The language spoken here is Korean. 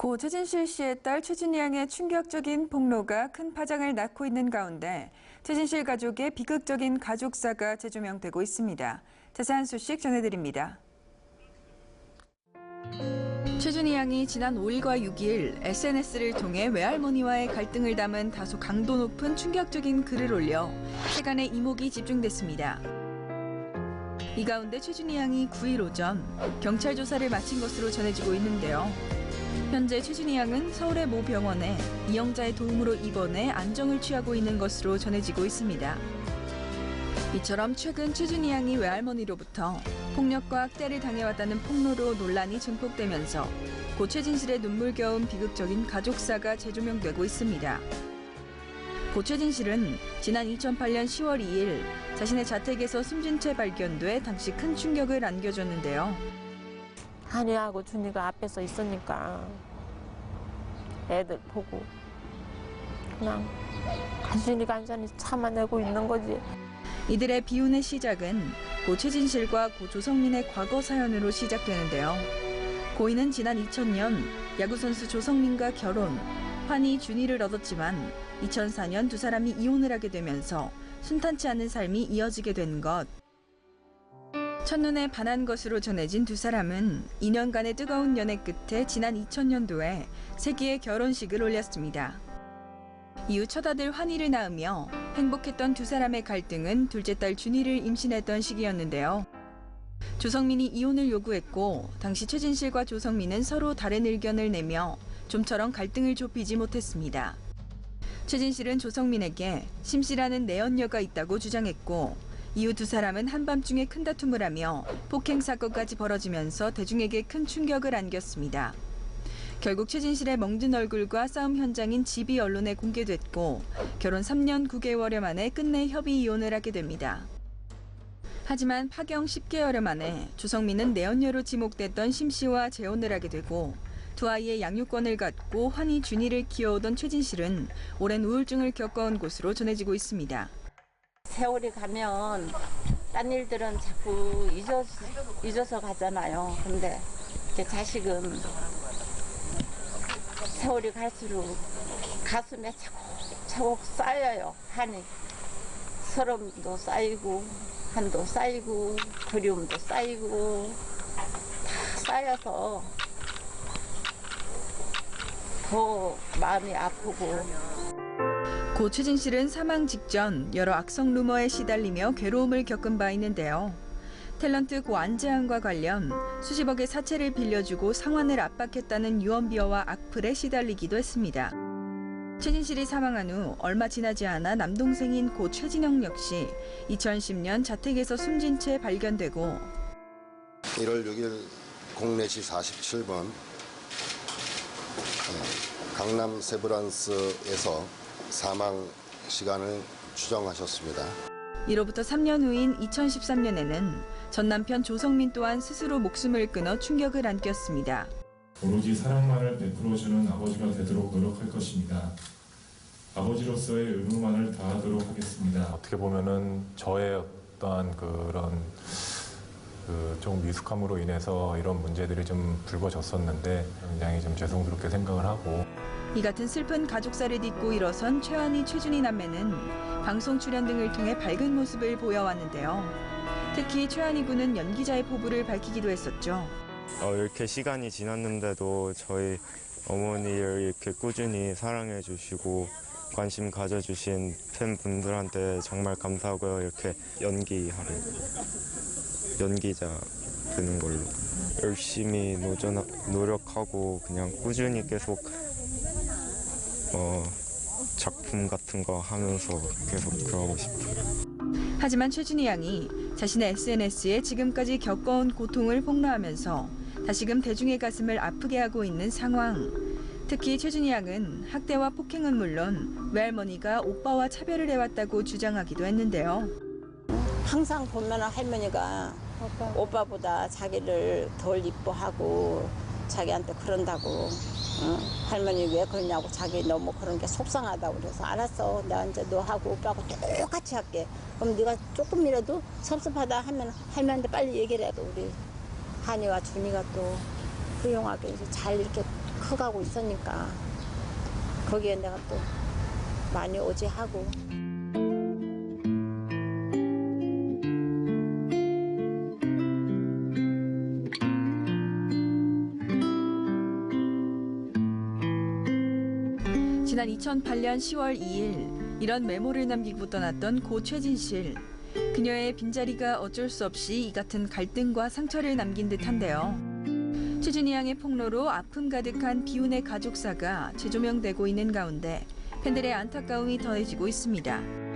고 최진실 씨의 딸 최준희 양의 충격적인 폭로가 큰 파장을 낳고 있는 가운데 최진실 가족의 비극적인 가족사가 재조명되고 있습니다. 자세한 소식 전해드립니다. 최준희 양이 지난 5일과 6일 SNS를 통해 외할머니와의 갈등을 담은 다소 강도 높은 충격적인 글을 올려 세간의 이목이 집중됐습니다. 이 가운데 최준희 양이 9일 오전 경찰 조사를 마친 것으로 전해지고 있는데요. 현재 최준희 양은 서울의 모 병원에 이영자의 도움으로 입원해 안정을 취하고 있는 것으로 전해지고 있습니다. 이처럼 최근 최준희 양이 외할머니로부터 폭력과 학대를 당해왔다는 폭로로 논란이 증폭되면서 고 최진실의 눈물겨운 비극적인 가족사가 재조명되고 있습니다. 고 최진실은 지난 2008년 10월 2일 자신의 자택에서 숨진 채 발견돼 당시 큰 충격을 안겨줬는데요. 한이하고 준이가 앞에서 있으니까 애들 보고 그냥 간신히 참아내고 있는 거지. 이들의 비운의 시작은 고 최진실과 고 조성민의 과거 사연으로 시작되는데요. 고인은 지난 2000년 야구선수 조성민과 결혼, 환희 준이를 얻었지만 2004년 두 사람이 이혼을 하게 되면서 순탄치 않은 삶이 이어지게 된 것. 첫눈에 반한 것으로 전해진 두 사람은 2년간의 뜨거운 연애 끝에 지난 2000년도에 세기의 결혼식을 올렸습니다. 이후 첫 아들 환희를 낳으며 행복했던 두 사람의 갈등은 둘째 딸 준희를 임신했던 시기였는데요. 조성민이 이혼을 요구했고 당시 최진실과 조성민은 서로 다른 의견을 내며 좀처럼 갈등을 좁히지 못했습니다. 최진실은 조성민에게 심씨라는 내연녀가 있다고 주장했고 이후 두 사람은 한밤중에 큰 다툼을 하며 폭행 사건까지 벌어지면서 대중에게 큰 충격을 안겼습니다. 결국 최진실의 멍든 얼굴과 싸움 현장인 집이 언론에 공개됐고 결혼 3년 9개월여 만에 끝내 협의 이혼을 하게 됩니다. 하지만 파경 10개월여 만에 조성민은 내연녀로 지목됐던 심씨와 재혼을 하게 되고 두 아이의 양육권을 갖고 환희 준이를 키워오던 최진실은 오랜 우울증을 겪어온 것으로 전해지고 있습니다. 세월이 가면 딴 일들은 자꾸 잊어서 가잖아요. 근데 제 자식은 세월이 갈수록 가슴에 차곡차곡 쌓여요. 한이 서름도 쌓이고 한도 쌓이고 그리움도 쌓이고 다 쌓여서 더 마음이 아프고. 고 최진실은 사망 직전 여러 악성 루머에 시달리며 괴로움을 겪은 바 있는데요. 탤런트 고 안재환과 관련 수십억의 사채를 빌려주고 상환을 압박했다는 유언비어와 악플에 시달리기도 했습니다. 최진실이 사망한 후 얼마 지나지 않아 남동생인 고 최진영 역시 2010년 자택에서 숨진 채 발견되고 1월 6일 공내시 47번 강남 세브란스에서 사망 시간을 추정하셨습니다. 이로부터 3년 후인 2013년에는 전 남편 조성민 또한 스스로 목숨을 끊어 충격을 안겼습니다. 오로지 사랑만을 베풀어주는 아버지가 되도록 노력할 것입니다. 아버지로서의 의무만을 다하도록 하겠습니다. 어떻게 보면은 저의 어떠한 그런 좀 미숙함으로 인해서 이런 문제들이 좀 불거졌었는데 굉장히 좀 죄송스럽게 생각을 하고. 이 같은 슬픈 가족사를 딛고 일어선 최환희, 최준희 남매는 방송 출연 등을 통해 밝은 모습을 보여왔는데요. 특히 최환희 군은 연기자의 포부를 밝히기도 했었죠. 이렇게 시간이 지났는데도 저희 어머니를 이렇게 꾸준히 사랑해 주시고 관심 가져주신 팬분들한테 정말 감사하고요. 이렇게 연기자 되는 걸로 열심히 노력하고 그냥 꾸준히 계속 작품 같은 거 하면서 계속 그러고 싶어요. 하지만 최준희 양이 자신의 SNS에 지금까지 겪어온 고통을 폭로하면서 다시금 대중의 가슴을 아프게 하고 있는 상황. 특히 최준희 양은 학대와 폭행은 물론 외할머니가 오빠와 차별을 해왔다고 주장하기도 했는데요. 항상 보면 할머니가 오빠보다 자기를 덜 이뻐하고 자기한테 그런다고. 할머니 왜 그러냐고 자기 너무 그런 게 속상하다고 그래서 알았어. 내가 이제 너하고 오빠하고 똑같이 할게. 그럼 네가 조금이라도 섭섭하다 하면 할머니한테 빨리 얘기를 해. 우리 한이와 준이가 또 훌륭하게 이제 잘 이렇게 커가고 있으니까 거기에 내가 또 많이 오지하고. 지난 2008년 10월 2일 이런 메모를 남기고 떠났던 고 최진실. 그녀의 빈자리가 어쩔 수 없이 이 같은 갈등과 상처를 남긴 듯한데요. 최준희 양의 폭로로 아픔 가득한 비운의 가족사가 재조명되고 있는 가운데 팬들의 안타까움이 더해지고 있습니다.